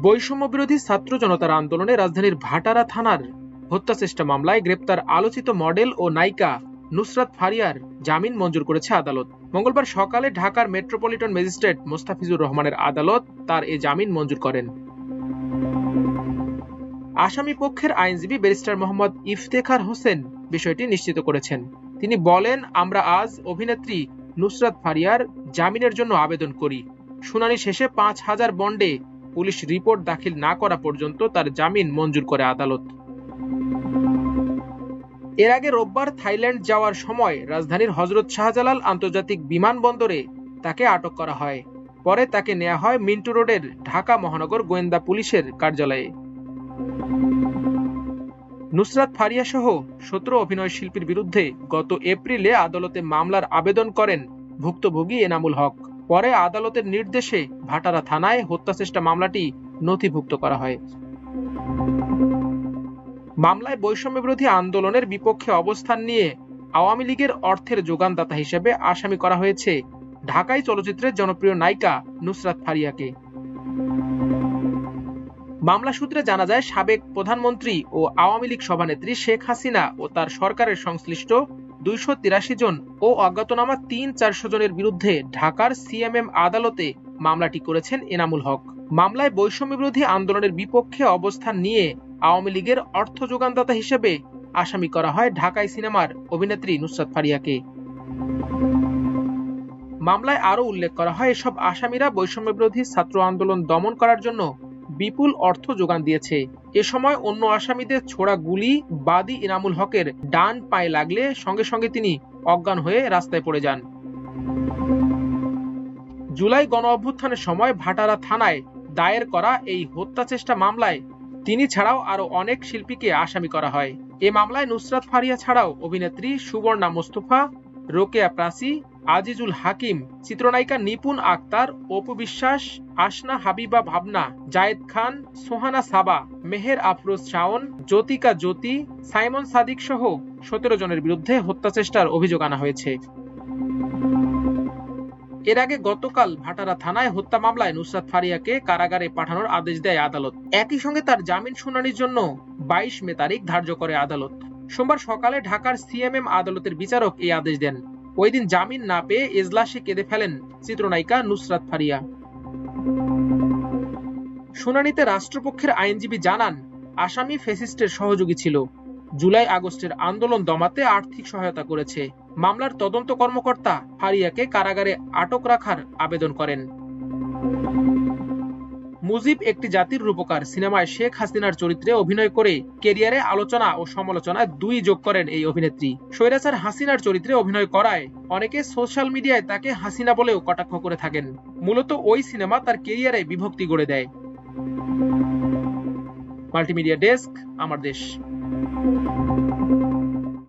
বৈষম্য বিরোধী ছাত্র জনতার আন্দোলনে রাজধানীর ভাটারা থানার হত্যা চেষ্টা মামলায় গ্রেপ্তার আলোচিত মডেল ও নায়িকা নুসরাত ফারিয়ার জামিন মঞ্জুর করেছে আদালত। মঙ্গলবার সকালে ঢাকার মেট্রোপলিটন ম্যাজিস্ট্রেট মোস্তাফিজুর রহমানের আদালত তার এ জামিন মঞ্জুর করেন। আসামি পক্ষের আইনজীবী ব্যারিস্টার মোহাম্মদ ইফতেখার হোসেন বিষয়টি নিশ্চিত করেছেন। তিনি বলেন, আমরা আজ অভিনেত্রী নুসরাত ফারিয়ার জামিনের জন্য আবেদন করি। শুনানি শেষে ৫,০০০ বন্ডে পুলিশ রিপোর্ট দাখিল না করা পর্যন্ত তার জামিন মঞ্জুর করে আদালত। এর আগে রোববার থাইল্যান্ড যাওয়ার সময় রাজধানীর হযরত শাহজালাল আন্তর্জাতিক বিমানবন্দরে তাকে আটক করা হয়। পরে তাকে নেওয়া হয় মিন্টু রোডের ঢাকা মহানগর গোয়েন্দা পুলিশের কার্যালয়ে। নুসরাত ফারিয়া সহ ১৭ অভিনয় শিল্পীর বিরুদ্ধে গত এপ্রিলে আদালতে মামলার আবেদন করেন ভুক্তভোগী এনামুল হক। পরে আদালতের নির্দেশে ভাটারা থানায় হত্যাচেষ্টা মামলাটি নথিভুক্ত করা হয়। মামলায় বৈষম্য বিরোধী আন্দোলনের বিপক্ষে অবস্থান নিয়ে আওয়ামী লীগের অর্থের যোগানদাতা হিসেবে আসামি করা হয়েছে ঢাকাই চলচ্চিত্রের জনপ্রিয় নায়িকা নুসরাত ফারিয়াকে। মামলা সূত্রে জানা যায়, সাবেক প্রধানমন্ত্রী ও আওয়ামী লীগ সভানেত্রী শেখ হাসিনা ও তার সরকারের সংশ্লিষ্ট ২৮৩ জন ও অজ্ঞাতনামা ৩-৪০০ জনের বিরুদ্ধে ঢাকার সিএমএম আদালতে মামলাটি করেছেন এনামুল হক। মামলায় বৈষম্য বিরোধী আন্দোলনের বিপক্ষে অবস্থান নিয়ে আওয়ামী লীগের অর্থ যোগানদাতা হিসেবে আসামি করা হয় ঢাকাই সিনেমার অভিনেত্রী নুসরাত ফারিয়াকে। মামলায় আরও উল্লেখ করা হয়, এসব আসামিরা বৈষম্য বিরোধী ছাত্র আন্দোলন দমন করার জন্য বিপুল অর্থ যোগান দিয়েছে। এ সময় অন্য আসামিদের ছোড়া গুলি বাদী এনামুল হকের ডান পায়ে লাগলে সঙ্গে সঙ্গে তিনি অজ্ঞান হয়ে রাস্তায় পড়ে যান। জুলাই গণঅভ্যুত্থানের সময় ভাটারা থানায় দায়ের করা এই হত্যাচেষ্টা মামলায় তিনি ছাড়াও আরো অনেক শিল্পীকে আসামি করা হয়। এ মামলায় নুসরাত ফারিয়া ছাড়াও অভিনেত্রী সুবর্ণা মোস্তফা, রোকেয়া প্রাচী, আজিজুল হাকিম, চিত্রনায়িকা নিপুণ আক্তার, অপু বিশ্বাস, আসনা হাবিবা ভাবনা, জায়েদ খান, সোহানা সাবা, মেহের আফরোজ শাওন, জ্যোতিকা জ্যোতি, সাইমন সাদিক সহ ১৭ জনের বিরুদ্ধে হত্যাচেষ্টার অভিযোগ আনা হয়েছে। এর আগে গতকাল ভাটারা থানায় হত্যা মামলায় নুসরাত ফারিয়াকে কারাগারে পাঠানোর আদেশ দেয় আদালত। একই সঙ্গে তার জামিন শুনানির জন্য ২২ মে তারিখ ধার্য করে আদালত। সোমবার সকালে ঢাকার সিএমএম আদালতের বিচারক এই আদেশ দেন। ওই দিন জামিন না পেয়ে এজলাসে কেঁদে ফেলেন চিত্রনায়িকা নুসরাত ফারিয়া। শুনানিতে রাষ্ট্রপক্ষের আইনজীবী জানান, আসামি ফ্যাসিস্টের সহযোগী ছিল, জুলাই আগস্টের আন্দোলন দমাতে আর্থিক সহায়তা করেছে। মামলার তদন্ত কর্মকর্তা ফারিয়াকে কারাগারে আটক রাখার আবেদন করেন। মুজিব একটি জাতির রূপকার সিনেমায় শেখ হাসিনার চরিত্রে অভিনয় করে ক্যারিয়ারে আলোচনা ও সমালোচনায় ২ যোগ করেন এই অভিনেত্রী। স্বৈরাচার হাসিনার চরিত্রে অভিনয় করায় অনেকে সোশ্যাল মিডিয়ায় তাকে হাসিনা বলেও কটাক্ষ করে থাকেন। মূলত ওই সিনেমা তার ক্যারিয়ারে বিভক্তি গড়ে দেয়। মাল্টিমিডিয়া ডেস্ক, আমার দেশ।